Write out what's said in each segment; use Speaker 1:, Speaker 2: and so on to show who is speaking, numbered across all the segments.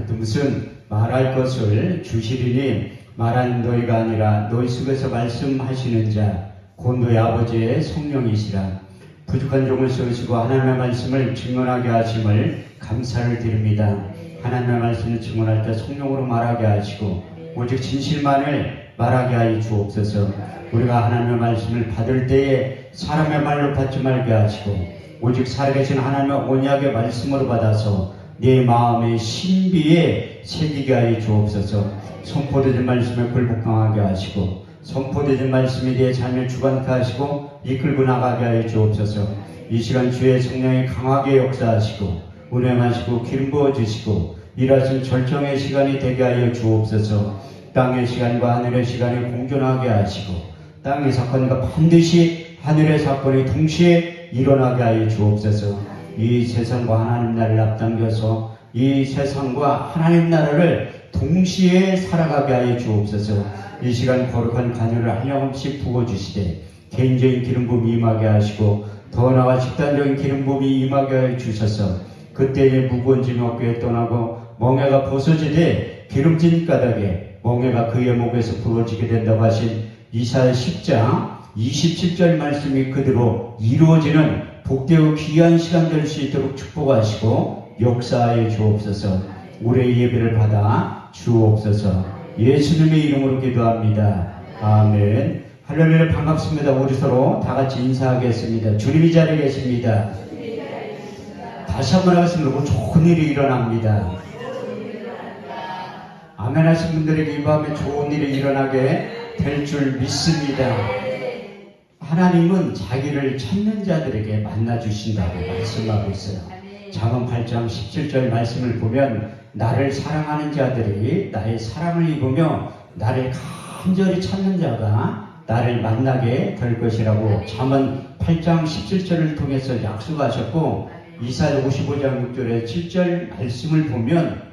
Speaker 1: 그래도 무슨 말할 것을 주시리니 말하는 너희가 아니라 너희 속에서 말씀하시는 자 곧 너희 아버지의 성령이시라. 부족한 종을 세우시고 하나님의 말씀을 증언하게 하심을 감사를 드립니다. 하나님의 말씀을 증언할 때 성령으로 말하게 하시고 오직 진실만을 말하게 하여 주옵소서. 우리가 하나님의 말씀을 받을 때에 사람의 말로 받지 말게 하시고 오직 살아계신 하나님의 언약의 말씀으로 받아서 내 마음의 신비에 새기게 하여 주옵소서. 선포되는 말씀에 굴복당하게 하시고 선포되는 말씀에 대해 삶을 주관케 하시고 이끌고 나가게 하여 주옵소서. 이 시간 주의 성령이 강하게 역사하시고 운행하시고 기름 부어주시고 일하신 절정의 시간이 되게 하여 주옵소서. 땅의 시간과 하늘의 시간이 공존하게 하시고 땅의 사건과 반드시 하늘의 사건이 동시에 일어나게 하여 주옵소서. 이 세상과 하나님 나라를 앞당겨서 이 세상과 하나님 나라를 동시에 살아가게 하여 주옵소서. 이 시간 거룩한 간유를 한량없이 부어주시되 개인적인 기름 부음이 임하게 하시고 더 나아 집단적인 기름 부음이 임하게 하여 주셔서 그때의 무거운 짐이 어깨에 떠나고 멍에가 벗어지되 기름진 까닭에 멍에가 그의 목에서 부러지게 된다고 하신 이사야 10장 27절 말씀이 그대로 이루어지는 복되고 귀한 시간 될 수 있도록 축복하시고 역사하여 주옵소서. 우리의 예배를 받아 주옵소서. 예수님의 이름으로 기도합니다. 아멘. 할렐루야. 반갑습니다. 우리 서로 다 같이 인사하겠습니다. 주님이 자리에 계십니다. 다시 한번 하겠습니다. 좋은 일이 일어납니다. 아멘 하신 분들에게 이 밤에 좋은 일이 일어나게 될 줄 믿습니다. 하나님은 자기를 찾는 자들에게 만나주신다고 말씀하고 있어요. 잠언 8장 17절 말씀을 보면 나를 사랑하는 자들이 나의 사랑을 입으며 나를 간절히 찾는 자가 나를 만나게 될 것이라고 잠언 8장 17절을 통해서 약속하셨고 이사야 55장 6절에 7절 말씀을 보면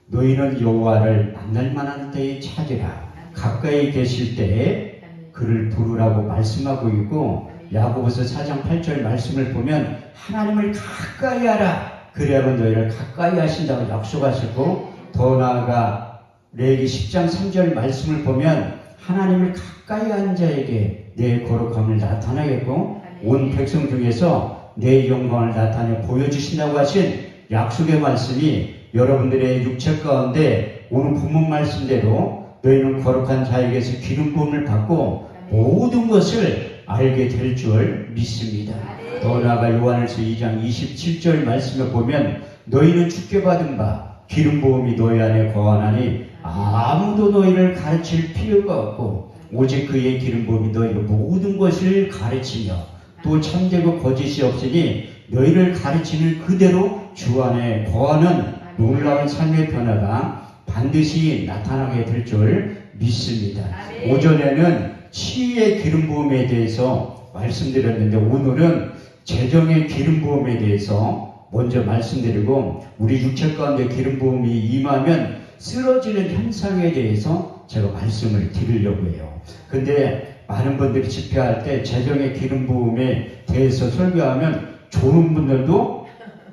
Speaker 1: 너희는 여호와를 만날 만한 때에 찾으라. 가까이 계실 때에 그를 부르라고 말씀하고 있고 야고보서 4장 8절 말씀을 보면 하나님을 가까이 하라. 그래야만 너희를 가까이 하신다고 약속하시고 더 나아가 레위기 10장 3절 말씀을 보면 하나님을 가까이 한 자에게 내 거룩함을 나타내겠고 온 백성 중에서 내 영광을 나타내 보여주신다고 하신 약속의 말씀이 여러분들의 육체 가운데 오늘 본문 말씀대로 너희는 거룩한 자에게서 기름 부음을 받고 모든 것을 알게 될 줄 믿습니다. 더 나아가 요한일서 2장 27절 말씀에 보면 너희는 주께 받은 바 기름 부음이 너희 안에 거하나니 아무도 너희를 가르칠 필요가 없고 오직 그의 기름 부음이 너희를 모든 것을 가르치며 또 참되고 거짓이 없으니 너희를 가르치는 그대로 주 안에 거하는 놀라운 삶의 변화가 반드시 나타나게 될 줄 믿습니다. 오전에는 치유의 기름 부음에 대해서 말씀드렸는데 오늘은 재정의 기름 부음에 대해서 먼저 말씀드리고 우리 육체 가운데 기름 부음이 임하면 쓰러지는 현상에 대해서 제가 말씀을 드리려고 해요. 근데 많은 분들이 집회할 때 재정의 기름 부음에 대해서 설교하면 좋은 분들도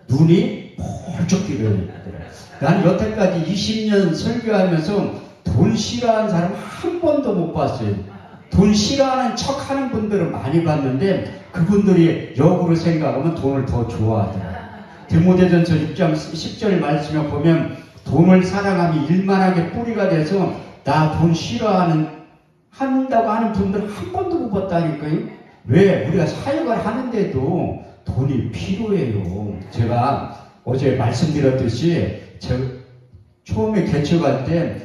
Speaker 1: 눈이 펄쩍 뜨더라고요. 난 여태까지 20년 설교하면서 돈 싫어하는 사람 한 번도 못 봤어요. 돈 싫어하는 척 하는 분들은 많이 봤는데 그분들이 역으로 생각하면 돈을 더 좋아하더라고요. 디모데전서 6장 10절 말씀에 보면 돈을 사랑하면 일만하게 뿌리가 돼서 나 돈 싫어하는 한다고 하는 분들 한 번도 못 봤다니까요. 왜? 우리가 사역을 하는데도 돈이 필요해요. 제가 어제 말씀드렸듯이 처음에 개척할 때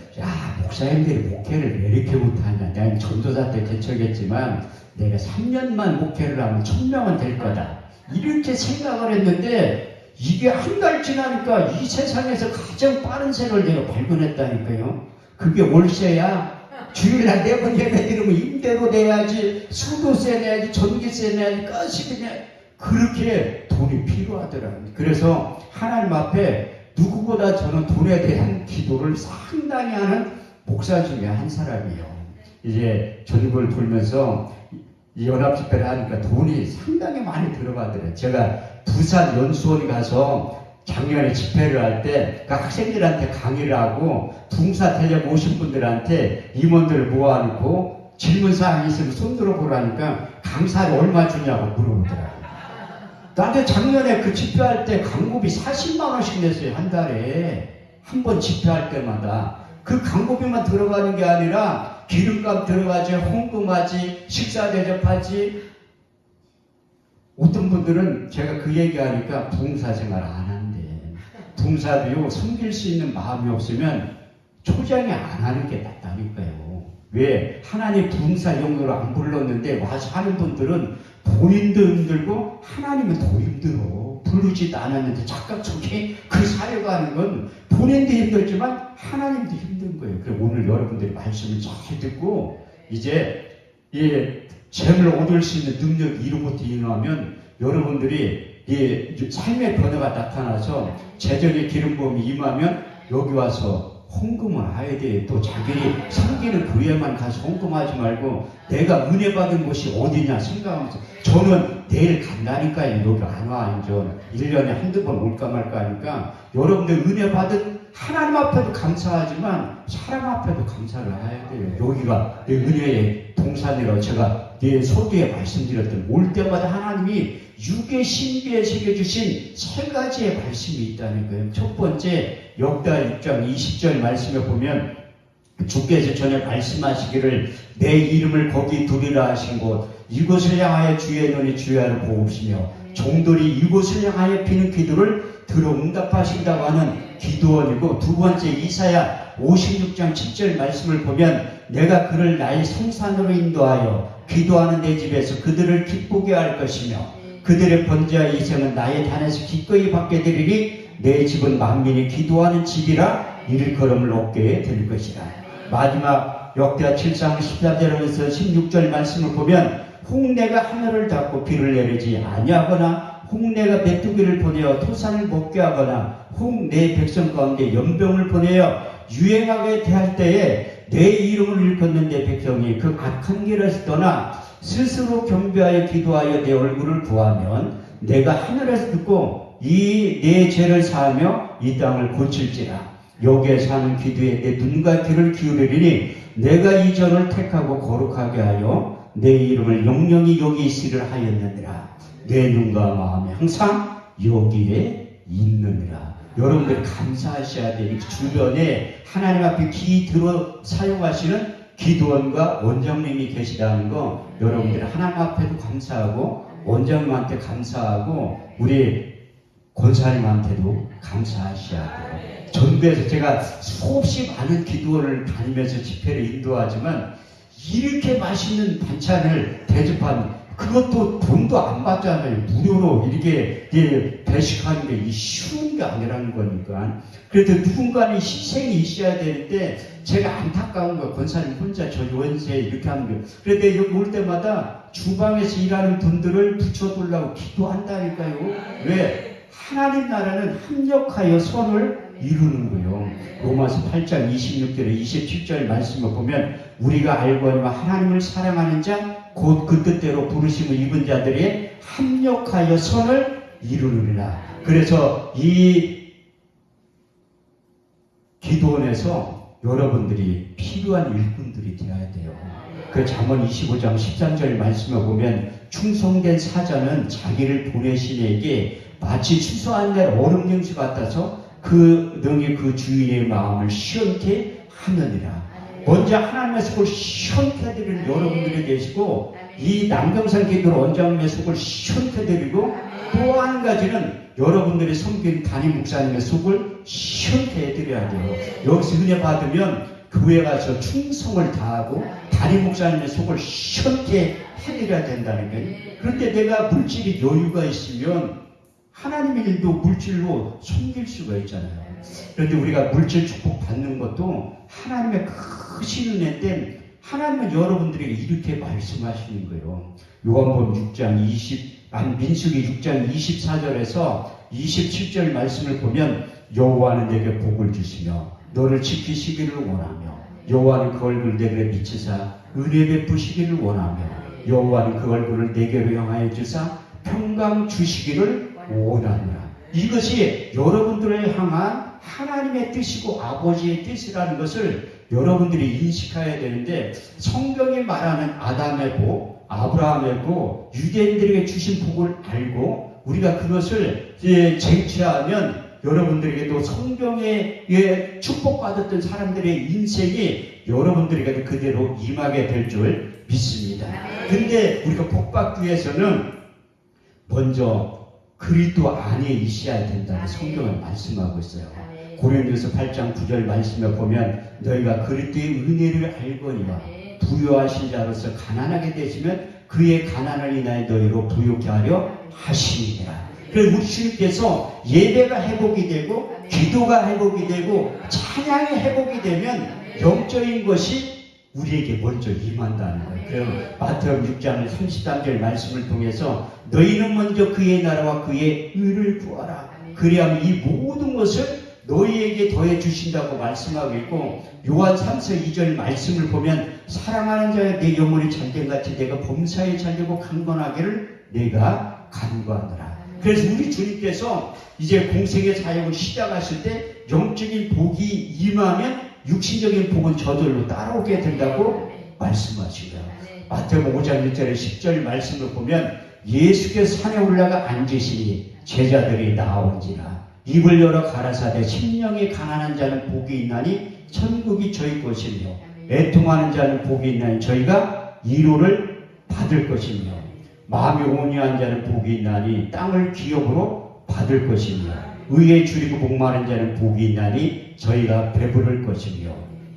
Speaker 1: 목사님들이 목회를 왜 이렇게 못하냐. 내가 전도사 때 개척했지만 내가 3년만 목회를 하면 1000명은 될 거다. 이렇게 생각을 했는데 이게 한 달 지나니까 이 세상에서 가장 빠른 새를 내가 발견했다니까요. 그게 월세야. 주일날 4번 예배 드리면 임대료 내야지, 수도세 내야지, 전기세 내야지, 가스비 내야지. 그렇게 돈이 필요하더라고요. 그래서 하나님 앞에 누구보다 저는 돈에 대한 기도를 상당히 하는 목사 중에 한 사람이에요. 이제 전국을 돌면서 연합집회를 하니까 돈이 상당히 많이 들어가더라고요. 제가 부산 연수원 가서 작년에 집회를 할 때 그 학생들한테 강의를 하고 붕사 대접 오신 분들한테 임원들을 모아놓고 질문사항이 있으면 손 들어보라니까 강사를 얼마 주냐고 물어보더라고요. 나한테 작년에 그 집회할 때 광고비 40만 원씩 냈어요. 한 달에. 한 번 집회할 때마다. 그 광고비만 들어가는 게 아니라 기름값 들어가지, 홍금하지, 식사 대접하지. 어떤 분들은 제가 그 얘기하니까 부흥사 생활 안 한대. 부흥사도요, 섬길 수 있는 마음이 없으면 초장이 안 하는 게 낫다니까요. 왜? 하나님 부흥사 용도로 안 불렀는데 와서 하는 분들은 본인도 힘들고 하나님은 더 힘들어. 부르지도 않았는데 착각적이 그 사회가 하는 건 본인도 힘들지만 하나님도 힘든 거예요. 그래서 오늘 여러분들이 말씀을 잘 듣고 이제 이 재물 얻을 수 있는 능력이 이루부터 임하면 여러분들이 이 삶의 변화가 나타나서 재정의 기름 부음이 임하면 여기 와서 헌금을 해야 돼. 또 자기를 섬기는 교회만 가서 헌금하지 말고 내가 은혜 받은 곳이 어디냐 생각하면서 저는 내일 간다니까요. 여기 안 와. 이제 1년에 한두 번 올까 말까 하니까 여러분들 은혜 받은 하나님 앞에도 감사하지만 사람 앞에도 감사를 해야 돼요. 여기가 내 은혜의 동산이라고 제가 내 소두에 말씀드렸던 올 때마다 하나님이 육의 신비에 새겨주신 세 가지의 말씀이 있다는 거예요. 첫 번째 역다 6장 20절 말씀에 보면 주께서 전에 말씀하시기를 내 이름을 거기 두리라 하신 곳 이곳을 향하여 주의 눈이 주야를 보옵시며 종들이 이곳을 향하여 피는 기도를 들어 응답하신다고 하는 기도원이고 두 번째 이사야 56장 7절 말씀을 보면 내가 그를 나의 성산으로 인도하여 기도하는 내 집에서 그들을 기쁘게 할 것이며 그들의 번제와 이생은 나의 단에서 기꺼이 받게 되리니 내 집은 만민이 기도하는 집이라 일컬음을 얻게 될 것이라. 마지막 역대하 7장 14절에서 16절 말씀을 보면 홍내가 하늘을 닫고 비를 내리지 아니하거나 홍내가 메뚜기를 보내어 토산을 먹게 하거나 홍내 백성 가운데 연병을 보내어 유행하게 대할 때에 내 이름을 일컫는 내 백성이 그 악한 길에서 떠나 스스로 경배하여 기도하여 내 얼굴을 구하면 내가 하늘에서 듣고 이 내 죄를 사하며 이 땅을 고칠지라. 여기에 사는 기도에 내 눈과 귀를 기울이리니 내가 이 전을 택하고 거룩하게 하여 내 이름을 영영히 여기 있으리라 하였느니라. 내 눈과 마음이 항상 여기에 있느니라. 여러분들이 감사하셔야 돼요. 주변에 하나님 앞에 기 들어 사용하시는 기도원과 원장님이 계시다는 거 여러분들이 하나님 앞에도 감사하고 원장님한테 감사하고 우리 권사님한테도 감사하셔야 돼요. 전도에서 제가 수없이 많은 기도원을 다니면서 집회를 인도하지만 이렇게 맛있는 반찬을 대접한 그것도 돈도 안 받잖아요. 무료로 이렇게 배식하는 게 쉬운 게 아니라는 거니까. 그래도 누군가는 희생이 있어야 되는데 제가 안타까운 거예요. 권사님 혼자 저 원세 이렇게 하는 거. 그런데 여기 올 때마다 주방에서 일하는 분들을 붙여두려고 기도한다니까요. 왜? 하나님 나라는 합력하여 선을 이루는 거예요. 로마서 8장 26절에 27절 말씀을 보면 우리가 알거니와 하나님을 사랑하는 자 곧 그 뜻대로 부르심을 입은 자들이 합력하여 선을 이루느니라. 그래서 이 기도원에서 여러분들이 필요한 일꾼들이 되어야 돼요. 그 잠언 25장 13절 말씀을 보면 충성된 사자는 자기를 보내신 이에게 마치 추수한 날 얼음 영수 같아서 그 능히 그 주인의 마음을 시원케 하느니라. 먼저 하나님의 속을 시원케 해드리는 여러분들이 계시고 이 남경산 기도로 원장님의 속을 시원케 해드리고 또 한 가지는 여러분들이 섬긴 담임 목사님의 속을 시원케 해드려야 돼요. 여기서 은혜 받으면 교회 가서 충성을 다하고 담임 목사님의 속을 시원케 해드려야 된다는 거예요. 그런데 내가 물질이 여유가 있으면 하나님의 일도 물질로 섬길 수가 있잖아요. 그런데 우리가 물질 축복 받는 것도 하나님의 크신 은혜인데 하나님은 여러분들에게 이렇게 말씀하시는 거예요. 요한복음 6장 민수기 6장 24절에서 27절 말씀을 보면 여호와는 내게 복을 주시며 너를 지키시기를 원하며 여호와는 그 얼굴을 내게 비치사 은혜 베푸시기를 원하며 여호와는 그 얼굴을 내게로 향하여 주사 평강 주시기를 원하노라. 이것이 여러분들을 향한 하나님의 뜻이고 아버지의 뜻이라는 것을 여러분들이 인식해야 되는데, 성경이 말하는 아담의 복, 아브라함의 복, 유대인들에게 주신 복을 알고 우리가 그것을 쟁취하면 여러분들에게도 성경에 축복받았던 사람들의 인생이 여러분들에게도 그대로 임하게 될 줄 믿습니다. 근데 우리가 복받기 위해서는 먼저 그리스도 안에 있어야 된다고 성경은 말씀하고 있어요. 고린도서 8장 9절 말씀에 보면 너희가 그리스도의 은혜를 알거니와 부요하신 자로서 가난하게 되시면 그의 가난을 인하여 너희로 부요케 하려 하시니라. 그래서 우리 주님께서 예배가 회복이 되고 기도가 회복이 되고 찬양이 회복이 되면 영적인 것이 우리에게 먼저 임한다는 거예요. 그래서 마태복음 6장 33절 말씀을 통해서 너희는 먼저 그의 나라와 그의 의를 구하라. 그리하면 이 모든 것을 너희에게 더해 주신다고 말씀하고 있고, 요한 3서 2절 말씀을 보면 사랑하는 자여 내 영혼이 잘된 같이 내가 범사에 잘되고 강건하기를 내가 간구하노라. 그래서 우리 주님께서 이제 공생의 사역을 시작하실 때 영적인 복이 임하면 육신적인 복은 저절로 따라오게 된다고 말씀하시고요. 마태복음 5장 1절에 10절 말씀을 보면 예수께서 산에 올라가 앉으시니 제자들이 나온지라 입을 열어 가라사대 심령이 가난한 자는 복이 있나니 천국이 저희 것이며 애통하는 자는 복이 있나니 저희가 위로를 받을 것이며 마음이 온유한 자는 복이 있나니 땅을 기업으로 받을 것이며 의에 줄이고 목마른 자는 복이 있나니 저희가 배부를 것이며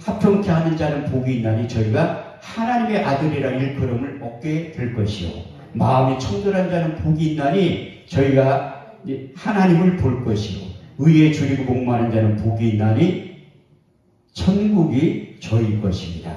Speaker 1: 합평케 하는 자는 복이 있나니 저희가 하나님의 아들이라 일컬음을 얻게 될 것이요 마음이 청결한 자는 복이 있나니 저희가 하나님을 볼 것이요 의에 줄이고 목마른 자는 복이 있나니 천국이 저희 것입니다.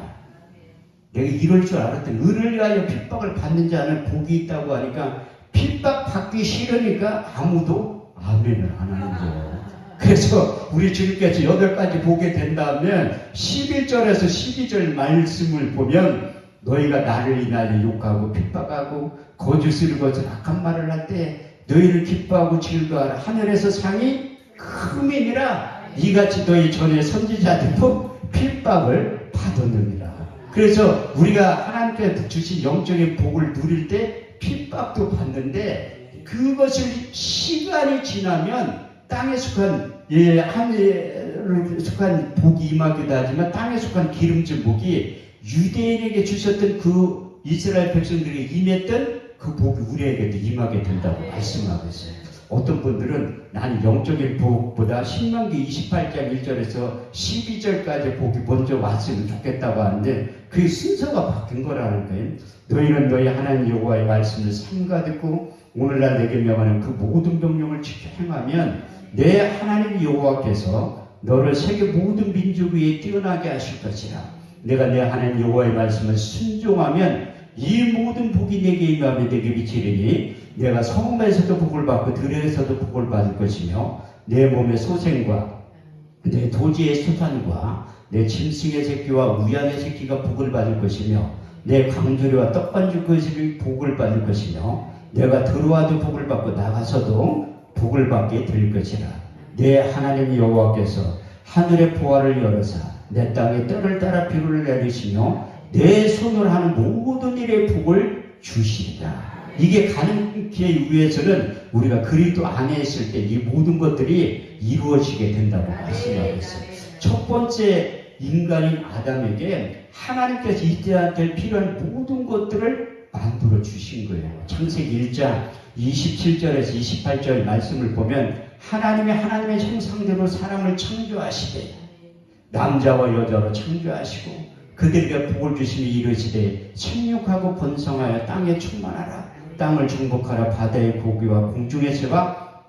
Speaker 1: 내가 이럴 줄 알았더니 의를 위하여 핍박을 받는 자는 복이 있다고 하니까 핍박 받기 싫으니까 아무도 아멘을 안 하는 거예요. 그래서 우리 주님께서 8가지 보게 된다면 11절에서 12절 말씀을 보면 너희가 나를 인하여 욕하고 핍박하고 거짓을 거짓 악한 말을 할 때 너희를 기뻐하고 즐거워하라. 하늘에서 상이 크음이니라. 이같이 너희 전에 선지자들도 핍박을 받았느니라. 그래서 우리가 하나님께 주신 영적인 복을 누릴 때 핍박도 받는데 그것을 시간이 지나면 땅에 속한 하늘에 속한 복이 임하기도 하지만 땅에 속한 기름진 복이 유대인에게 주셨던 그 이스라엘 백성들에게 임했던 그 복이 우리에게도 임하게 된다고 말씀하고 있어요. 어떤 분들은 나는 영적인 복보다 신명기 28장 1절에서 12절까지 복이 먼저 왔으면 좋겠다고 하는데 그게 순서가 바뀐 거라는 거예요. 너희는 너희 하나님 여호와의 말씀을 삼가 듣고 오늘날 내게 명하는 그 모든 명령을 지켜 행하면 내 하나님 여호와께서 너를 세계 모든 민족 위에 뛰어나게 하실 것이라. 내가 내 하나님 여호와의 말씀을 순종하면 이 모든 복이 내게 임하며 내게 미치리니 내가 성읍에서도 복을 받고 들에서도 복을 받을 것이며 내 몸의 소생과 내 도지의 소산과 내 짐승의 새끼와 우양의 새끼가 복을 받을 것이며 내 강조리와 떡반죽 것이 복을 받을 것이며 내가 들어와도 복을 받고 나가서도 복을 받게 될 것이라. 내 하나님 여호와께서 하늘의 보화를 열어사 내 땅에 뜰을 따라 비를 내리시며 내 손으로 하는 모든 일의 복을 주시리라. 이게 가능하기 위해서는 우리가 그리스도 안에 있을 때 이 모든 것들이 이루어지게 된다고 말씀하고 있어요. 첫 번째 인간인 아담에게 하나님께서 이때야 될 필요한 모든 것들을 만들어 주신 거예요. 창세기 1장 27절에서 28절 말씀을 보면 하나님의 형상대로 사람을 창조하시되 남자와 여자로 창조하시고 그들에게 복을 주시며 이르시되 생육하고 번성하여 땅에 충만하라. 땅을 정복하라. 바다의 고기와 공중의 새와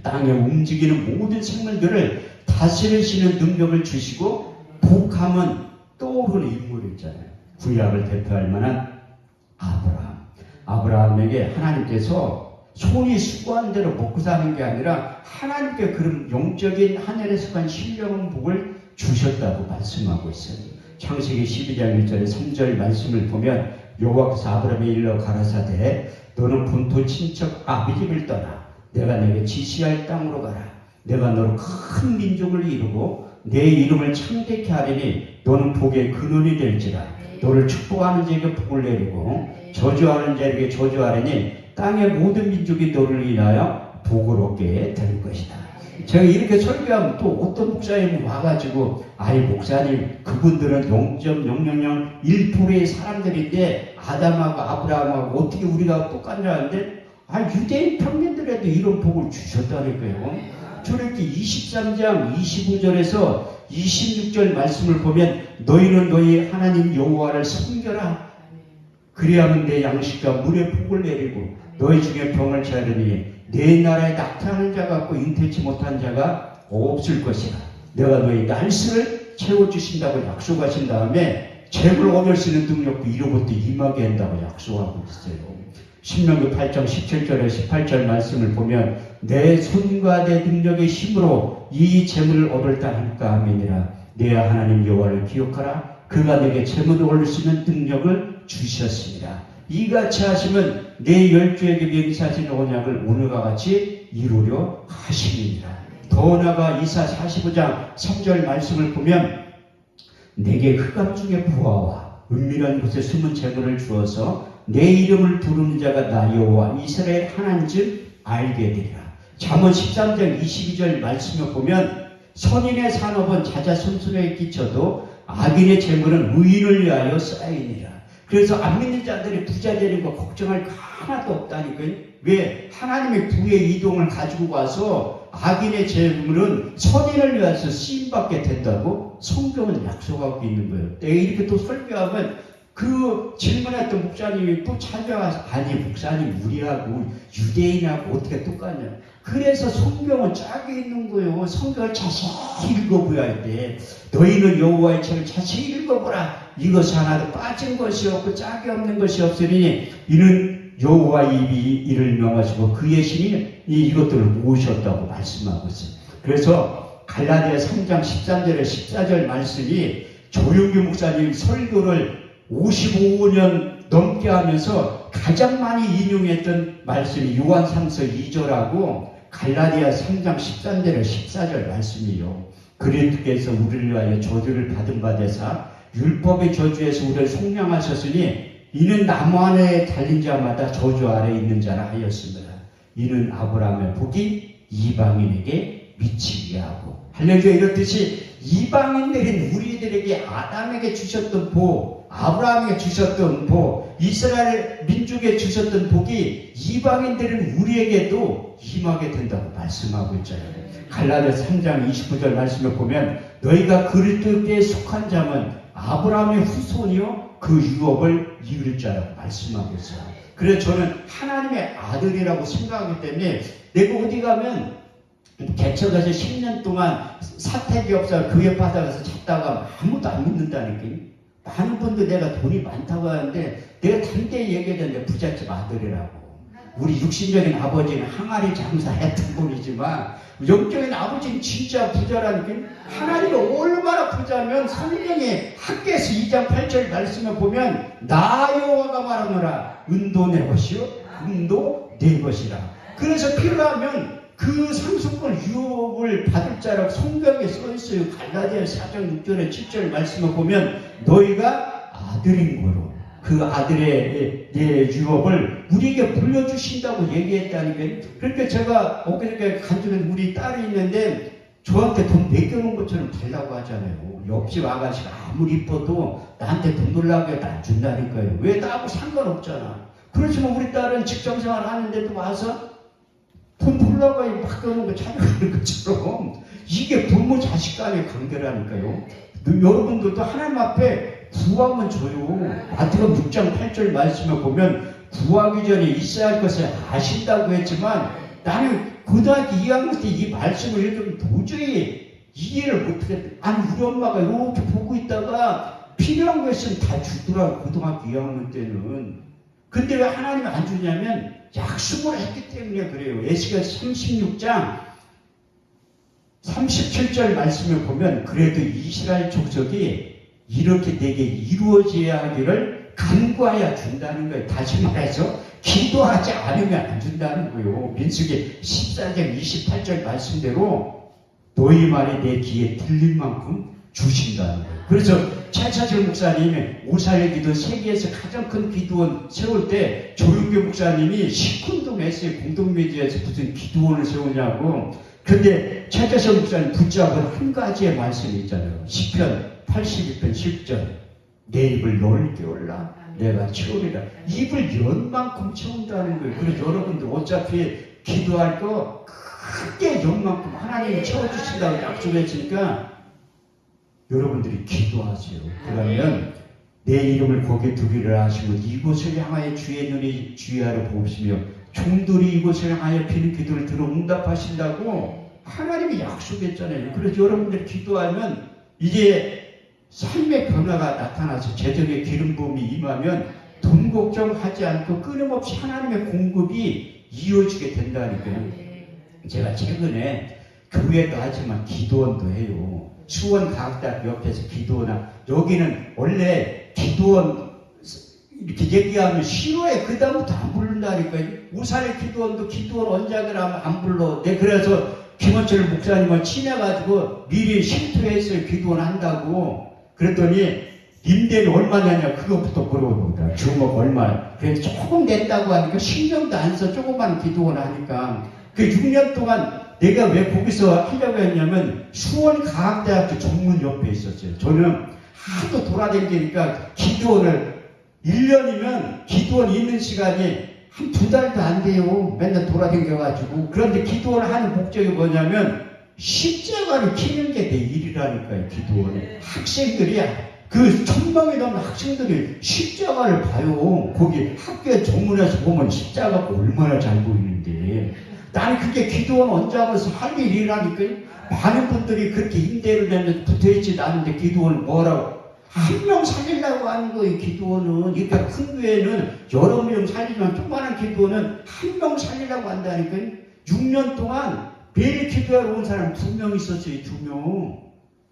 Speaker 1: 땅에 움직이는 모든 생물들을 다스리시는 능력을 주시고 복함은 떠오르는 인물이 있잖아요. 구약을 대표할 만한 아브라함에게 하나님께서 손이 수고한 대로 먹고 사는 게 아니라 하나님께 그런 영적인 하늘에 속한 신령한 복을 주셨다고 말씀하고 있어요. 창세기 12장 1절에 3절 말씀을 보면 여호와께서 아브라함에 일러 가라사대 너는 본토 친척 아비 집을 떠나 내가 내게 지시할 땅으로 가라. 내가 너로 큰 민족을 이루고 내 이름을 창대케 하리니 너는 복의 근원이 될지라. 너를 축복하는 자에게 복을 내리고 저주하는 자에게 저주하리니 땅의 모든 민족이 너를 인하여 복을 얻게 될 것이다. 제가 이렇게 설교하면 또 어떤 목사님이 와가지고 아니 목사님 그분들은 0.00001%의 사람들인데 아담하고 아브라함하고 어떻게 우리가 똑같냐는데 유대인 평민들에도 이런 복을 주셨다니까요. 저렇게 23장 25절에서 26절 말씀을 보면 너희는 너희 하나님 여호와를 섬겨라. 그리하면 내 양식과 물의 복을 내리고 너희 중에 병을 자르니 내 나라에 낙타하는 자 같고 잉태치 못한 자가 없을 것이라. 내가 너희 날씨를 채워주신다고 약속하신 다음에 재물 얻을 수 있는 능력도 이로부터 임하게 한다고 약속하고 있어요. 신명기 8장 17절에 18절 말씀을 보면 내 손과 내 능력의 힘으로 이 재물을 얻을다 할까 하면이라. 내 하나님 여호와를 기억하라. 그가 내게 재물을 얻을 수 있는 능력을 주셨습니다. 이같이 하시면 내 열조에게 맹세하신 언약을 오늘과 같이 이루려 하심이니라. 더 나아가 이사 45장 3절 말씀을 보면 내게 흑암 중에 부하와 은밀한 곳에 숨은 재물을 주어서 내 이름을 부르는 자가 나 여호와 이스라엘 하나님인 줄 알게 되리라. 잠언 13장 22절 말씀을 보면 선인의 산업은 자자손손에 끼쳐도 악인의 재물은 의인을 위하여 쌓이니라. 그래서 안 믿는 자들이 부자 되는 거 걱정할 거 하나도 없다니까요. 왜? 하나님의 부의 이동을 가지고 와서 악인의 재물은 선인을 위해서 쓰임받게 된다고 성경은 약속하고 있는 거예요. 내가 이렇게 또 설교하면 그 질문했던 목사님이 또 찾아와서 아니 목사님 우리하고 유대인하고 어떻게 똑같냐. 그래서 성경은 짝이 있는 거예요. 성경을 자세히 읽어보야 돼. 너희는 여호와의 책을 자세히 읽어보라. 이것이 하나도 빠진 것이 없고 짝이 없는 것이 없으니 이는 여호와의 입이 이를 명하시고 그의 신이 이것들을 모으셨다고 말씀하고 있어요. 그래서 갈라디아 3장 13절에 14절 말씀이 조용규 목사님 설교를 55년 넘게 하면서 가장 많이 인용했던 말씀이 요한 3서 2절하고 갈라디아 3장 13절에 14절 말씀이요. 그리스도께서 우리를 위하여 저주를 받은 바 되사 율법의 저주에서 우리를 속량하셨으니 이는 나무 안에 달린 자마다 저주 아래 있는 자라 하였습니다. 이는 아브라함의 복이 이방인에게 미치게 하고 할렐루야. 이렇듯이 이방인들인 우리들에게 아담에게 주셨던 복, 아브라함에게 주셨던 복, 이스라엘 민족에 주셨던 복이 이방인들인 우리에게도 임하게 된다고 말씀하고 있잖아요. 갈라디아 3장 29절 말씀을 보면 너희가 그리스도께 속한 자면 아브라함의 후손이요 그 유업을 이을 자라고 말씀하고 있어요. 그래서 저는 하나님의 아들이라고 생각하기 때문에 내가 어디 가면 개척해서 10년 동안 사택이 없어 교회 바닥에서 잤다가 아무도 안 믿는다니까요. 많은 분들 내가 돈이 많다고 하는데 내가 담대히 얘기했는데 부잣집 아들이라고. 우리 육신적인 아버지는 항아리 장사했던 분이지만 영적인 아버지는 진짜 부자라니까. 하나님이 얼마나 부자면 성경에 학개에서 2장 8절 말씀을 보면 나 여호와가 말하노라 은도 내 것이요 금도 내 것이라. 그래서 필요하면 그 상속권 유업을 받을 자라고 성경에 써있어요. 갈라디아 4장 6절에 7절 말씀을 보면 너희가 아들인 거로 그 아들의 유업을 우리에게 물려주신다고 얘기했다니까요. 그러니까 제가 엊그저께 간주는 우리 딸이 있는데 저한테 돈 맡겨놓은 것처럼 달라고 하잖아요. 옆집 아가씨가 아무리 이뻐도 나한테 돈 달라고 해도 안 준다니까요. 왜? 나하고 상관없잖아. 그렇지만 우리 딸은 직장생활 하는데도 와서 돈 달라고 맡겨놓은 거 찾아가는 것처럼 이게 부모 자식 간의 관계라니까요. 여러분들도 하나님 앞에 구하면 줘요. 마태복음 6장 8절 말씀을 보면 구하기 전에 있어야 할 것을 아신다고 했지만 나는 고등학교 2학년 때 이 말씀을 읽으면 도저히 이해를 못하겠다. 아니 우리 엄마가 이렇게 보고 있다가 필요한 거 있으면 다 주더라고. 고등학교 2학년 때는. 근데 왜 하나님이 안 주냐면 약속을 했기 때문에 그래요. 에스겔서 36장 37절 말씀을 보면 그래도 이스라엘 족속이 이렇게 내게 이루어져야 하기를 간구하여 준다는 거예요. 다시 말해서 기도하지 않으면 안 준다는 거예요. 민수기 14장 28절 말씀대로 너희 말이 내 귀에 들릴 만큼 주신다는 거예요. 그래서 차차철 목사님이 오사의 기도 세계에서 가장 큰 기도원 세울 때 조윤교 목사님이 시큰둥했어요. 공동묘지에서 무슨 기도원을 세우냐고. 근데 차차철 목사님 붙잡은 한 가지의 말씀이 있잖아요. 시편 82편 10절 내 입을 넓게 올라 내가 채우리라. 입을 연 만큼 채운다는 거예요. 그래서 여러분들 어차피 기도할 거 크게 연 만큼 하나님이 채워주신다고 약속했으니까 여러분들이 기도하세요. 그러면 내 이름을 거기에 두기를 하시고 이곳을 향하여 주의 눈이 주의하러 보시며 종들이 이곳을 향하여 비는 기도를 들어 응답하신다고 하나님이 약속했잖아요. 그래서 여러분들이 기도하면 이제 삶의 변화가 나타나서 재정의 기름 부음이 임하면 돈 걱정하지 않고 끊임없이 하나님의 공급이 이어지게 된다니까요. 제가 최근에 교회도 하지만 기도원도 해요. 수원과학대학교 옆에서 기도원아, 여기는 원래 기도원 이렇게 얘기하면 싫어해. 그 다음부터 안 부른다니까요. 우산의 기도원도 기도원 원작을 하면 안 불러. 네, 그래서 김원철 목사님을 친해가지고 미리 신투했어요. 기도원 한다고. 그랬더니 임대료 얼마 내냐 그것부터 물어봅니다. 주목 얼마. 그래서 조금 냈다고 하니까 신경도 안 써. 조금만 기도원 하니까. 그 6년 동안 내가 왜 거기서 하려고 했냐면 수원과학대학교 전문 옆에 있었어요. 저는 하도 돌아다니니까 기도원을 1년이면 기도원 있는 시간이 한 2달도 안 돼요. 맨날 돌아다녀가지고. 그런데 기도원을 하는 목적이 뭐냐면 십자가를 키는 게 내 일이라니까요. 기도원에 학생들이야. 그 1000명이 넘는 학생들이 십자가를 봐요. 거기 학교에 정문에서 보면 십자가가 얼마나 잘 보이는데 나는 그게 기도원 원장으로서 할 일이라니까요. 많은 분들이 그렇게 임대를 내면 붙어있지 않은데 기도원은 뭐라고? 한 명 살리려고 하는 거예요. 기도원은. 그러니까 큰 교회는 여러 명 살리지만 조그마한 기도원은 한 명 살리려고 한다니까요. 6년 동안 매일 기도하러 온 사람 2명 있었어요. 2명.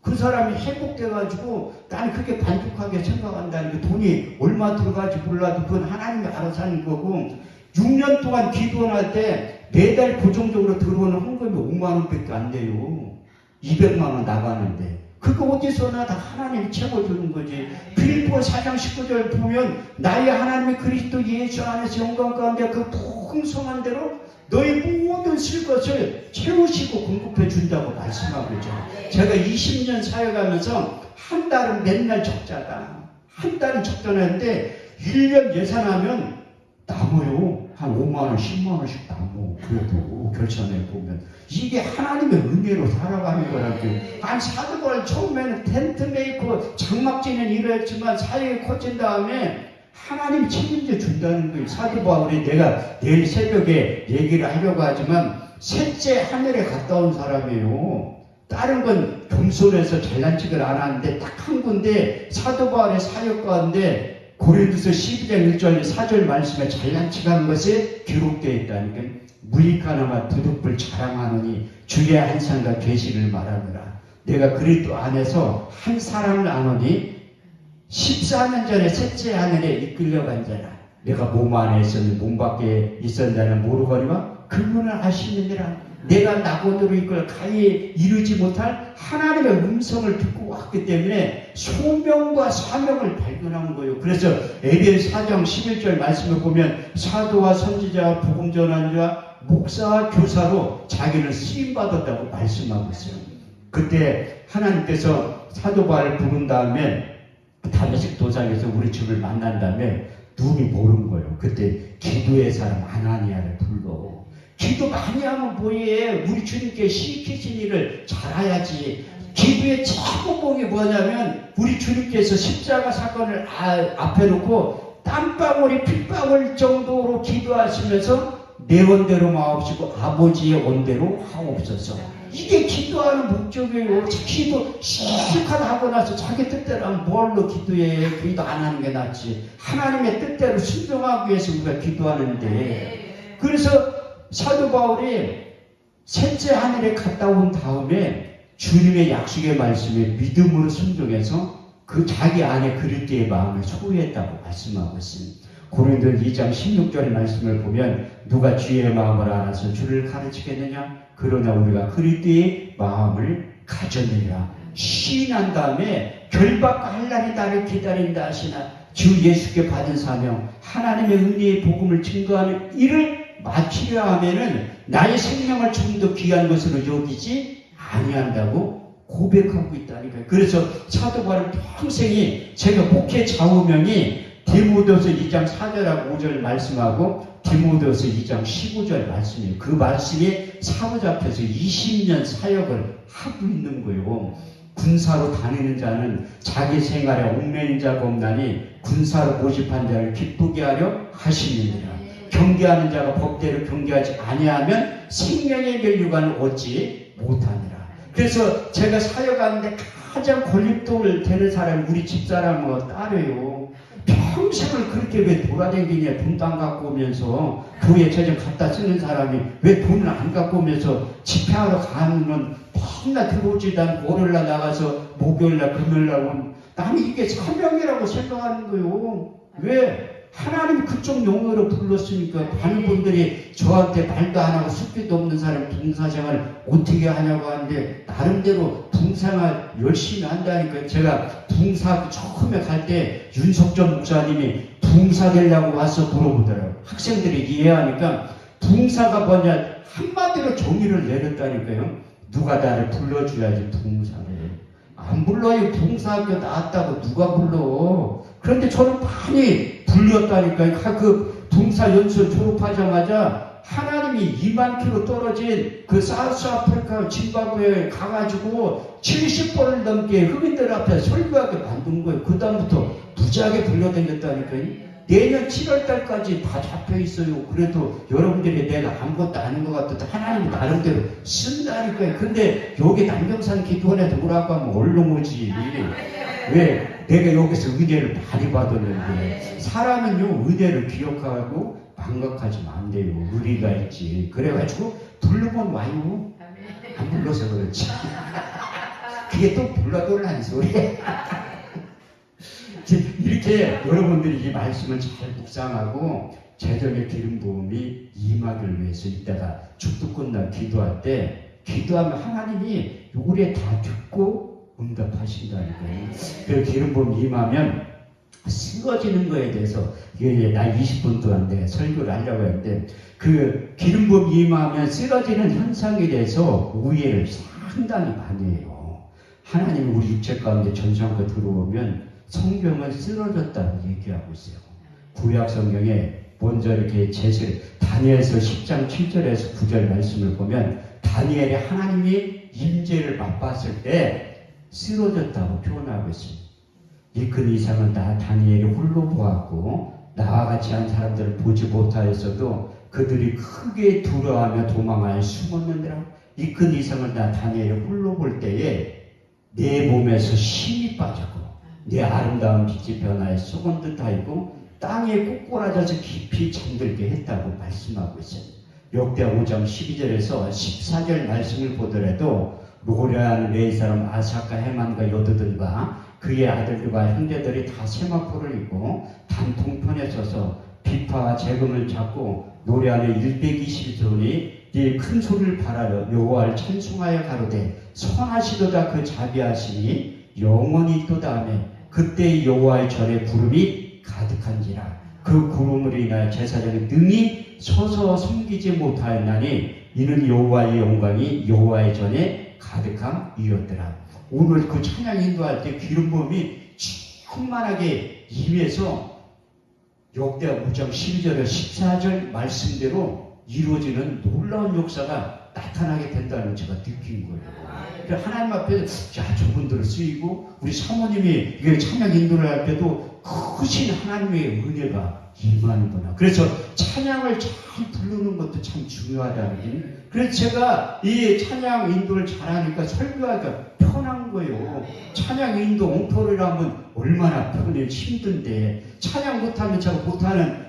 Speaker 1: 그 사람이 회복돼가지고 나는 그게 반죽하게 생각한다니까. 돈이 얼마 들어갈지 몰라도 그건 하나님이 알아서 하는 거고 6년 동안 기도할 때 매달 고정적으로 들어오는 헌금이 5만 원밖에 안 돼요. 200만 원 나가는데 그거 어디서나 다 하나님이 채워주는 거지. 빌보 4장 19절 보면 나의 하나님의 그리스도 예수 안에서 영광 가운데 그 풍성한 대로 너희 모든 쓸 것을 채우시고 공급해 준다고 말씀하고 있잖아요. 제가 20년 사역하면서 한 달은 맨날 적자다. 한 달은 적자는데 1년 예산하면 남아요. 한 5만 원, 10만 원씩 남고 그래도 결산해 보면 이게 하나님의 은혜로 살아가는 거라고요. 한 사도바울 처음에는 텐트 메이커 장막지는 이랬지만 사역이 커진 다음에 하나님이 책임져 준다는 거예요. 사도바울이 내가 내일 새벽에 얘기를 하려고 하지만 셋째 하늘에 갔다 온 사람이에요. 다른 건 겸손해서 잘난 척을 안 하는데 딱 한 군데 사도바울의 사역 가운데 고린도서 12장 1절 4절 말씀에 잘난 척한 것이 기록되어 있다니까. 무익하나마 도둑불 자랑하느니 주의 한상과 계시를 말하느라. 내가 그리스도 안에서 한 사람을 아노니 14년 전에 셋째 하늘에 이끌려간 자라. 내가 몸 안에 있었는데 몸 밖에 있었는 자는 모르거니와 그분을 아시느니라. 내가 낙원으로 이끌 가히 이루지 못할 하나님의 음성을 듣고 왔기 때문에 소명과 사명을 발견한 거예요. 그래서 에베소 4장 11절 말씀을 보면 사도와 선지자와 복음 전환자 목사와 교사로 자기를 쓰임받았다고 말씀하고 있어요. 그때 하나님께서 사도 바울을 부른 다음에 다메섹 도상에서 우리 집을 만난 다음에 누군지 모르는 거예요. 그때 기도의 사람 아나니아를 불러. 기도 많이 하면 뭐해. 우리 주님께 시키신 일을 잘해야지. 기도의 최고봉이 뭐냐면 우리 주님께서 십자가 사건을 앞에 놓고 땀방울이 핏방울 정도로 기도하시면서 내 원대로 마옵시고 아버지의 원대로 하옵소서. 이게 기도하는 목적이에요. 기도 실컷 하고 나서 자기 뜻대로 하면 뭘로 기도해. 기도 안 하는 게 낫지. 하나님의 뜻대로 순종하기 위해서 우리가 기도하는데, 그래서 사도 바울이 셋째 하늘에 갔다 온 다음에 주님의 약속의 말씀에 믿음으로 순종해서 그 자기 안에 그리스도의 마음을 소유했다고 말씀하고 있습니다. 고린도서 2장 16절 말씀을 보면 누가 주의 마음을 알아서 주를 가르치겠느냐? 그러나 우리가 그리스도의 마음을 가졌느니라. 시인한 다음에 결박할 날이 나를 기다린다 하시나 주 예수께 받은 사명 하나님의 은혜의 복음을 증거하는 일을 마치려 하면은 나의 생명을 좀 더 귀한 것으로 여기지 아니한다고 고백하고 있다니까요. 그래서 사도 바울 평생이 제가 목회 좌우명이 디모데후서 2장 4절하고 5절 말씀하고 디모데후서 2장 15절 말씀이에요. 그 말씀이 사로잡혀서 20년 사역을 하고 있는 거예요. 군사로 다니는 자는 자기 생활에 얽매인 자가 없나니 군사로 모집한 자를 기쁘게 하려 하시느니라. 경계하는 자가 법대로 경계하지 아니하면 생명의 면류관을 얻지 못하니라. 그래서 제가 사역하는데 가장 걸림돌 되는 사람이 우리 집사람과 딸이에요. 평생을 그렇게 왜 돌아다니냐. 돈도 안 갖고 오면서 교회 제정 갖다 쓰는 사람이 왜 돈을 안 갖고 오면서 집회하러 가면 맨날 들어오지도 않고 월요일날 나가서 목요일날 금요일날 오면 나는 이게 사명이라고 생각하는 거예요. 왜? 하나님 그쪽 용어로 불렀으니까 많은 분들이 저한테 말도 안 하고 습기도 없는 사람 봉사생활 어떻게 하냐고 하는데 나름대로 봉사생활 열심히 한다니까. 제가 봉사 처음에 갈 때 윤석전 목사님이 봉사 되려고 와서 물어보더라고요. 학생들이 이해하니까 봉사가 뭐냐 한마디로 종이를 내렸다니까요. 누가 나를 불러줘야지 봉사를. 안 불러요. 봉사학교 나왔다고 누가 불러. 그런데 저는 많이 불렸다니까요. 그 봉사연수 졸업하자마자 하나님이 2만 킬로 떨어진 그 사우스 아프리카 짐바브웨에 가가지고 70번을 넘게 흑인들 앞에 설교하게 만든 거예요. 그 다음부터 무지하게 불려다녔다니까요. 내년 7월달까지 다 잡혀 있어요. 그래도 여러분들이 내가 아무것도 아닌 것 같아도 하나님 나름대로 쓴다니까요. 근데 여기 남경산 기도원에 오라고 하면 얼른 오지. 왜? 내가 여기서 은혜를 많이 받았는데 사람은요 은혜를 기억하고 망각하지면 안 돼요. 의리가 있지. 그래가지고 부르면 와요. 안 불러서 그렇지. 그게 또 불러도 한 소리야. 이렇게 여러분들이 이 말씀을 잘 묵상하고 제정의 기름 부음이 임하기를 위해서 이따가 축도 끝나 기도할 때 기도하면 하나님이 우리에 다 듣고 응답하신다니까요. 그 기름 부음 임하면 쓰러지는 거에 대해서 이게 나 20분 동안 내가 설교를 하려고 했는데 그 기름 부음 임하면 쓰러지는 현상에 대해서 우애를 상당히 많이 해요. 하나님이 우리 육체 가운데 전성과 들어오면 성경은 쓰러졌다고 얘기하고 있어요. 구약 성경에 먼저 이렇게 제시를 다니엘서 10장 7절에서 9절 말씀을 보면 다니엘이 하나님이 임재를 맛봤을 때 쓰러졌다고 표현하고 있습니다. 그 이상은 나 다니엘이 홀로 보았고 나와 같이 한 사람들을 보지 못하였어도 그들이 크게 두려워하며 도망하여 숨었느니라. 그 이상은 나 다니엘이 홀로 볼 때에 내 몸에서 힘이 빠졌고 내 아름다운 빛이 변하여 썩은 듯하이고 땅에 꼬꾸라져서 깊이 잠들게 했다고 말씀하고 있어요. 역대 5장 12절에서 14절 말씀을 보더라도 노래하는 네 사람 아사카 해만과 여도들과 그의 아들들과 형제들이 다 세마포를 입고 단통편에 서서 비파와 재금을 잡고 노래하는 120존이 이 큰 소리를 발하여 여호와를 찬송하여 가로되 선하시도다 그 자비하시니 영원히 있도다 하며 그때 여호와의 전에 구름이 가득한지라. 그 구름으로 인하여 제사장이 능히 서서 섬기지 못하였나니 이는 여호와의 영광이 여호와의 전에 가득함이었더라. 오늘 그 찬양 인도할 때 기름 부음이 충만하게 임해서 역대 5장 12절에 14절 말씀대로 이루어지는 놀라운 역사가 나타나게 된다는 제가 느낀 거예요. 그러니까 하나님 앞에서 야 저분들을 쓰이고 우리 사모님이 이게 찬양 인도를 할 때도 크신 하나님의 은혜가 임하는구나. 그래서 찬양을 잘 부르는 것도 참 중요하다는 게. 그래서 제가 이 찬양 인도를 잘하니까 설교하기가 편한 거예요. 찬양 인도 엉터리를 하면 얼마나 편해 힘든데 찬양 못하면 제가 못하는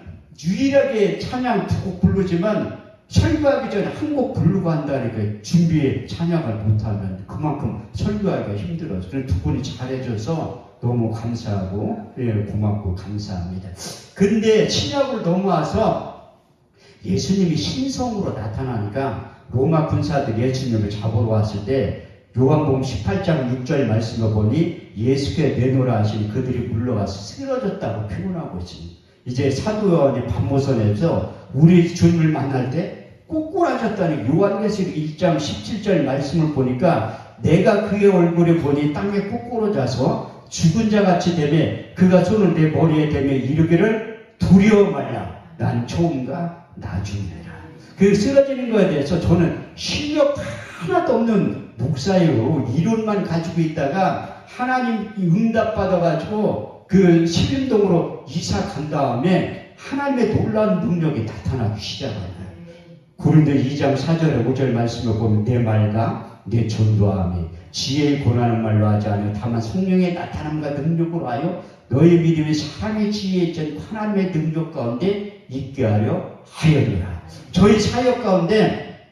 Speaker 1: 유일하게 찬양 두 곡 부르지만 설교하기 전에 한 곡 부르고 한다니까. 준비에 찬양을 못하면 그만큼 설교하기가 힘들어서. 그래서 두 분이 잘해줘서 너무 감사하고 고맙고 감사합니다. 근데 신약으로 넘어와서 예수님이 신성으로 나타나니까 로마 군사들이 예수님을 잡으러 왔을 때 요한복음 18장 6절 말씀을 보니 예수께 내놓으라 하시니 그들이 물러가서 쓰러졌다고 표현하고 있습니다. 이제 사도 요한이 반모선에서 우리 주님을 만날 때 꼬꾸라졌다는 요한계시록 1장 17절 말씀을 보니까 내가 그의 얼굴을 보니 땅에 꼬꾸러져서 죽은 자같이 되매 그가 손을 내 머리에 대며 이르기를 두려워 말라 난 처음과 나중이라. 그 쓰러지는 것에 대해서 저는 실력 하나도 없는 목사예요. 이론만 가지고 있다가 하나님 응답받아가지고 그 신림동으로 이사 간 다음에 하나님의 놀라운 능력이 나타나기 시작합니다. 고린도 2장 4절에 5절 말씀을 보면 내 말과 내 전도함이 지혜의 권하는 말로 하지 않으며 다만 성령의 나타남과 능력으로 하여 너희 믿음이 사람의 지혜에 있던 하나님의 능력 가운데 있게 하려 하였노라. 저희 사역 가운데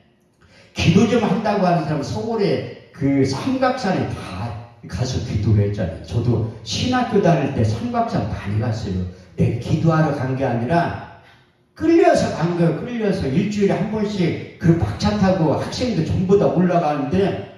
Speaker 1: 기도 좀 한다고 하는 사람은 서울에 그 삼각산에 다 가서 기도를 했잖아요. 저도 신학교 다닐 때 삼각산 많이 갔어요. 내 기도하러 간 게 아니라 끌려서 간 거예요. 끌려서 일주일에 한 번씩 그 막차 타고 학생들 전부 다 올라가는데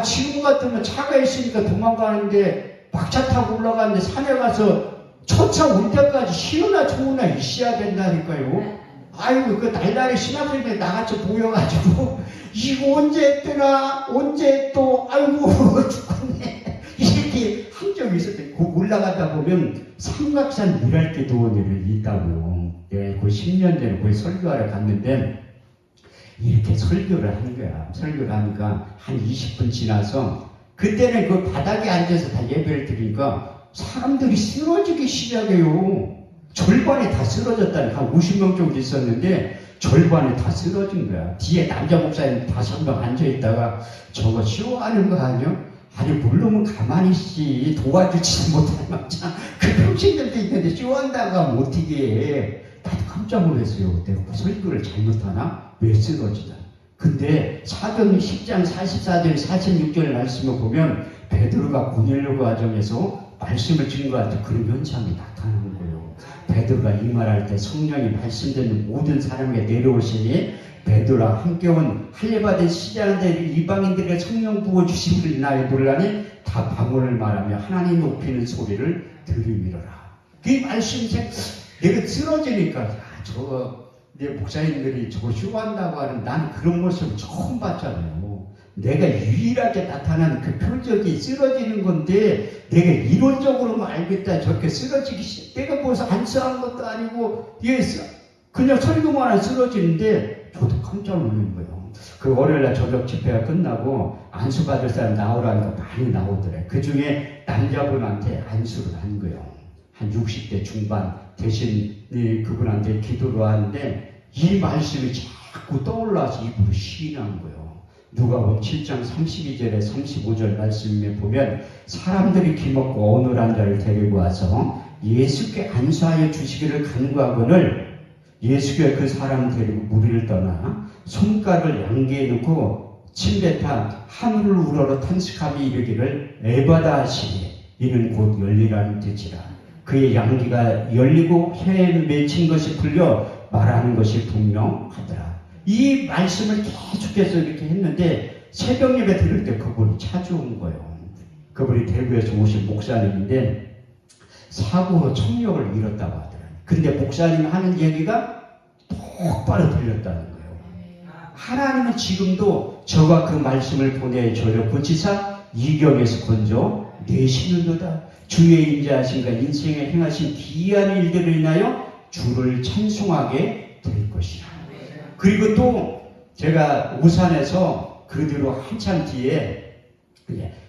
Speaker 1: 지금 같으면 차가 있으니까 도망가는데 막차 타고 올라가는데 산에 가서 첫차 올 때까지 시원하 좋으나 있어야 된다니까요. 아이고 그 날라리 신학생들 나같이 보여가지고 이거 언제 뜨나 언제 또 아이고 죽겠네 이렇게 한 적이 있었대. 그 올라가다 보면 삼각산 미랄기도원이 있다고. 그 10년 전에 거기 설교하러 갔는데 이렇게 설교를 한 거야. 설교를 하니까 한 20분 지나서 그때는 그 바닥에 앉아서 다 예배를 드리니까 사람들이 쓰러지기 시작해요. 절반이 다 쓰러졌다니. 한 50명 정도 있었는데 절반이 다 쓰러진 거야. 뒤에 남자 목사님 5명 앉아있다가 저거 쇼하는 거 아니야? 아니 물론 가만히 있지. 도와주지 못하는 남자 그 평신들도 있는데 쇼한다고 하면 어떻게 해. 나도 깜짝 놀랐어요. 내가 설교를 잘못하나? 왜 쓰러지나? 근데 사도행 10장 44절 46절 말씀을 보면 베드로가 고넬료 과정에서 말씀을 증거할 때 그런 현상이 나타나는 거예요. 베드로가 이 말할 때 성령이 말씀되는 모든 사람에게 내려오시니 베드로와 함께 온 할례받은 시자한테 이방인들에게 성령 부어주심을 인하여 놀라니 다 방언을 말하며 하나님 높이는 소리를 들으미러라. 그 말씀이 내가 쓰러지니까 내 목사님들이 저거 쇼한다고 하는 난 그런 모습을 처음 봤잖아요. 내가 유일하게 나타나는 그 표적이 쓰러지는 건데 내가 이론적으로만 알겠다 저렇게 쓰러지기 내가 무슨 안쓰한 것도 아니고 그냥 설교만 하면 쓰러지는데 저도 깜짝 놀란 거예요. 그 월요일날 저녁 집회가 끝나고 안수 받을 사람 나오라니까 많이 나오더래. 그 중에 남자분한테 안수를 한 거예요. 한 60대 중반 대신 그분한테 기도를 하는데 이 말씀이 자꾸 떠올라서 입으로 시인한 거예요. 누가복음 7장 32절에 35절 말씀에 보면 사람들이 기먹고 어눌한 자를 데리고 와서 예수께 안수하여 주시기를 간구하거늘 예수께 그 사람 데리고 무리를 떠나 손가락을 양기에 넣고 침뱉아 하늘을 우러러 탄식함이 이르기를 에바다 하시니 이는 곧 열리라는 뜻이라. 그의 양기가 열리고 혀에 맺힌 것이 풀려 말하는 것이 분명하더라. 이 말씀을 계속해서 이렇게 했는데 새벽 예배 들을 때 그분이 찾아온 거예요. 그분이 대구에서 오신 목사님인데 사고로 청력을 잃었다고 하더라고요. 근데 목사님 하는 얘기가 똑바로 들렸다는 거예요. 하나님은 지금도 저가 그 말씀을 보내줘요. 고치사 이경에서 건져 내시는도다. 주의 인자하신가 인생에 행하신 기이한 일들을 인하여 주를 찬송하게 될 것이라. 그리고 또 제가 우산에서 그 뒤로 한참 뒤에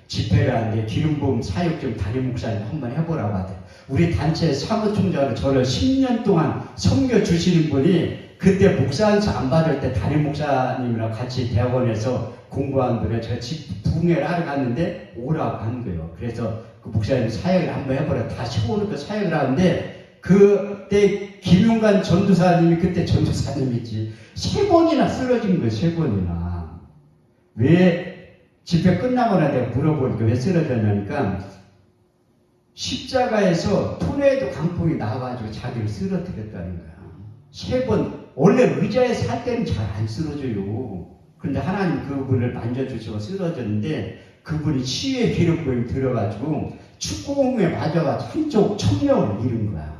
Speaker 1: 집회를 하는데 기름 부음 사역 좀 담임 목사님 한번 해보라고 하더라고요. 우리 단체 사무총장으로 저를 10년 동안 섬겨주시는 분이 그때 목사 안수 안 받을 때 담임 목사님이랑 같이 대학원에서 공부한 분에 제가 집 부흥회를 하러 갔는데 오라고 한 거예요. 그래서 그 목사님 사역을 한번 해보라. 다 세워놓고 사역을 하는데 그때 김용관 전도사님이 그때 전도사님이지 3번이나 쓰러진 거예요. 3번이나. 왜 집회 끝나고 나 내가 물어보니까 왜 쓰러졌냐니까 십자가에서 토네이도 강풍이 나와가지고 자기를 쓰러뜨렸다는 거야. 3번, 원래 의자에 살 때는 잘 안 쓰러져요. 근데 하나님 그분을 만져주시고 쓰러졌는데 그분이 치유의 기름부에 들어가지고 축구공에 맞아가지고 한쪽 청력을 잃은 거야.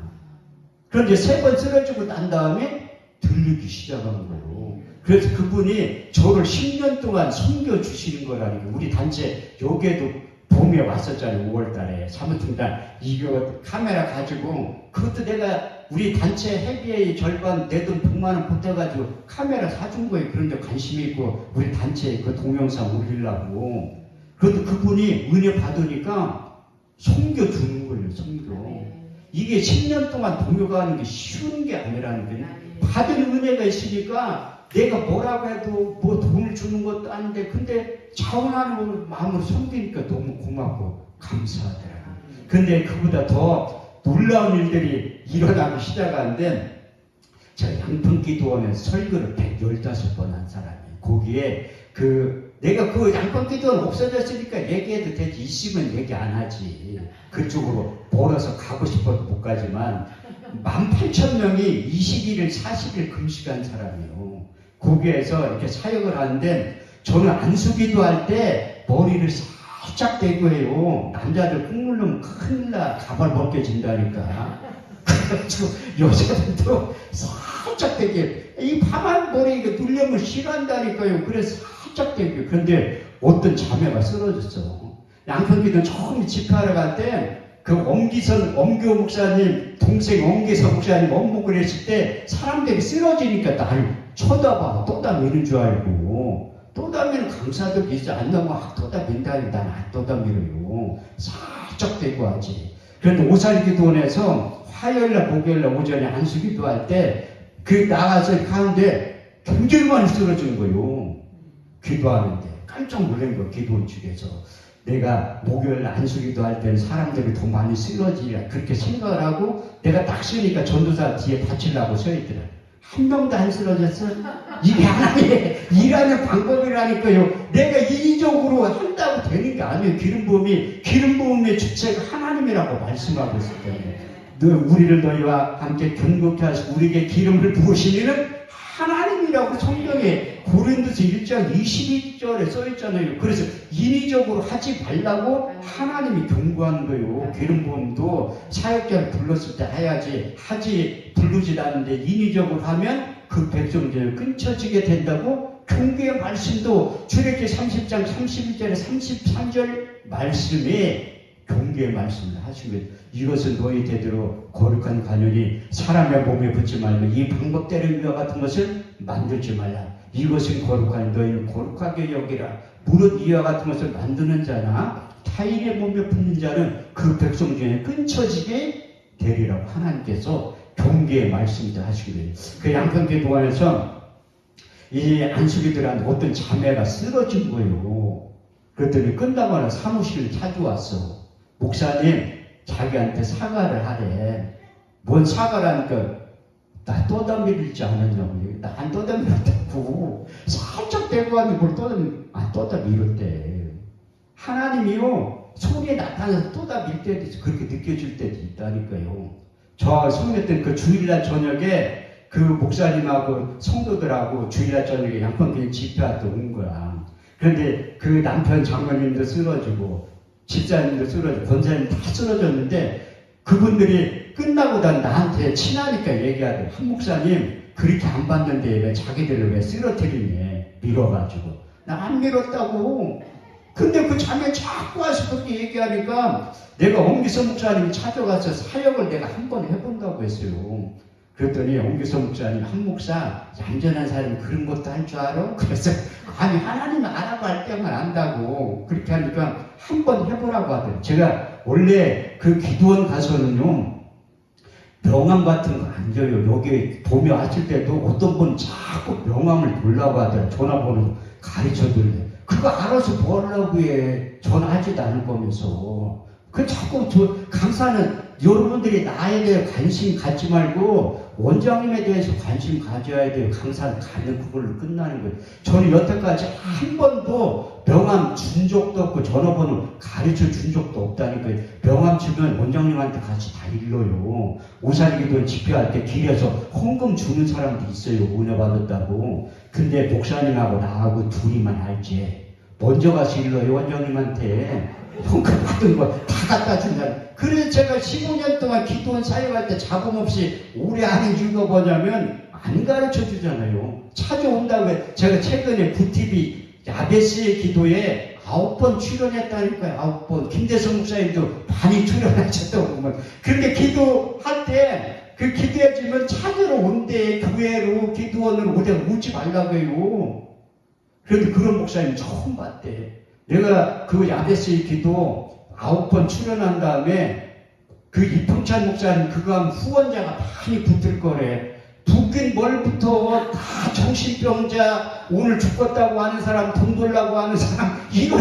Speaker 1: 그런데 3번 쓰러지고 난 다음에 들리기 시작한 거예요. 그래서 그분이 저를 10년 동안 섬겨주시는 거라니까. 우리 단체 여기에도 봄에 왔었잖아요. 5월달에 사무총장 이거 카메라 가지고 그것도 내가 우리 단체 회비의 절반 내 돈 100만 원 보태가지고 카메라 사준 거예요. 그런데 관심이 있고 우리 단체 그 동영상 올리려고. 그런데 그분이 은혜 받으니까 섬겨주는 거예요. 섬겨. 이게 10년 동안 동요가 하는 게 쉬운 게 아니라는 거예요. 받은 은혜가 있으니까 내가 뭐라고 해도 뭐 돈을 주는 것도 아닌데 근데 차원하는 마음으로 섬기니까 너무 고맙고 감사하더라고요. 근데 그보다 더 놀라운 일들이 일어나기 시작하는데 제가 양평기도원에서 설교를 115번 한 사람이에요. 거기에 내가 그 양평기도원 없어졌으니까 얘기해도 되지. 있으면 얘기 안 하지. 그쪽으로 벌어서 가고 싶어도 못 가지만 18,000명이 21일 40일 금식한 사람이에요. 거기에서 이렇게 사역을 하는데 저는 안수기도 할 때 머리를 살짝 대고 해요. 남자들 꾹 누르면 큰일 나. 가발 벗겨진다니까. 그래가지고 여자들도 살짝 대게 이 파만 머리 이거 누르면 싫어한다니까요. 그래서 살짝 대고. 그런데 어떤 자매가 쓰러졌어. 양평기도 처음 집회하러 갈 때 그 엄교 목사님 동생 엄기선 목사님 원목을 했을 때 사람들이 쓰러지니까 나를 쳐다봐. 또다미는 줄 알고. 또다미는 강사도 믿지 않는 거 또다민다니 난 안 또다미래요. 살짝 대고 하지. 그런데 오살기도원에서 화요일날 목요일날 오전에 안수기도 할 때 나가서 가는데 굉장히 많이 쓰러지는 거예요. 기도하는데 깜짝 놀란 거예요. 기도 중에서. 내가 목요일 안수기도 할 때는 사람들이 더 많이 쓰러지리라 그렇게 생각을 하고 내가 딱 쓰니까 전도사 뒤에 받치려고 서 있더라. 한 명도 안 쓰러졌어? 이게 하나님의 일하는 방법이라니까요. 내가 인위적으로 한다고 되는 게 아니에요. 기름 부음의 주체가 하나님이라고 말씀하고 있을 때문에 우리를 너희와 함께 견고케 하시고 우리에게 기름을 부으시는 하나님이라고 성경에 고린도서 1장 22절에 써있잖아요. 그래서 인위적으로 하지 말라고 하나님이 경고하는 거예요. 기름 부음도 사역자를 불렀을 때 해야지 하지 부르지 않는데 인위적으로 하면 그 백성들을 끊쳐지게 된다고 경계의 말씀도 출애굽기 30장 31절에 33절 말씀에 경계의 말씀을 하시면 이것은 너희 대대로 거룩한 관연이 사람의 몸에 붙지 말고 이 방법대로 이와 같은 것을 만들지 말라. 이것은 거룩한 너희는 거룩하게 여기라. 무릇 이와 같은 것을 만드는 자나 타인의 몸에 붙는 자는 그 백성 중에 끊쳐지게 되리라고 하나님께서 경계의 말씀도 하시기를. 그 양평기도원에서 이 안수기들한테 어떤 자매가 쓰러진 거예요. 그랬더니 끝나고 사무실을 찾아왔어. 목사님 자기한테 사과를 하래. 뭔 사과를 하니까 나 떠담밀지 않았냐고. 나 안 떠담밀었다고. 살짝 대고 하는데 뭘 떠담밀었대. 하나님이요 소리에 나타나서 떠담밀 때도 있어. 그렇게 느껴질 때도 있다니까요. 저 성례 때 그 주일날 저녁에 그 목사님하고 성도들하고 주일날 저녁에 양평교회 집회하러 온 거야. 그런데 그 남편 장로님도 쓰러지고 집사님도 쓰러지고 권사님 다 쓰러졌는데 그분들이 끝나고 나한테 친하니까 얘기하대. 한 목사님 그렇게 안 봤는데 왜 자기들을 왜 쓰러뜨리네 밀어가지고. 나 안 밀었다고. 근데 그 자매 자꾸 와서 그렇게 얘기하니까 내가 엄기선 목사님 찾아가서 사역을 내가 한 번 해본다고 했어요. 그랬더니 엄기선 목사님 한 목사 얌전한 사람이 그런 것도 할 줄 알아? 그래서 아니 하나님 알아봐 할 때만 안다고. 그렇게 하니까 한 번 해보라고 하더라고요. 제가 원래 그 기도원 가서는요 명함 같은 거 안 줘요. 여기 도며 하실 때도 어떤 분 자꾸 명함을 보려고 하더라고요. 전화번호 가르쳐줄래. 그거 알아서 뭐 하려고 해. 전화하지도 않을 거면서. 그 자꾸 저 강사는 여러분들이 나에 대해 관심 갖지 말고 원장님에 대해서 관심 가져야 돼요. 강사는 가는 그걸로 끝나는 거예요. 저는 여태까지 한 번도 명함 준 적도 없고 전화번호 가르쳐 준 적도 없다니까요. 명함 주면 원장님한테 같이 다 읽어요. 오살기도 집회할 때 길에서 헌금 주는 사람도 있어요. 은혜 받았다고. 근데 목사님하고 나하고 둘이만 알지. 먼저 가서 읽어요. 원장님한테. 헌금 받은 거 다 갖다 준다. 그래서 제가 15년 동안 기도원 사역할 때 잡음 없이 우리 안에 읽어보냐면 안 가르쳐 주잖아요. 찾아온다고 해. 제가 최근에 부TV 야베스의 기도에 9번 출연했다니까요. 9번. 김대성 목사님도 많이 출연하셨다고 보면. 그렇게 기도할 때 그 기도해주면 찾으러 온대. 교회로 기도원으로 오지 말라고 해요. 그런데 그런 목사님 처음 봤대. 내가 그 야베스의 기도 9번 출연한 다음에 그 이풍찬 목사님 그거 하면 후원자가 많이 붙을 거래. 붙긴 뭘부터 다 정신병자, 오늘 죽었다고 하는 사람, 돈 벌라고 하는 사람, 이거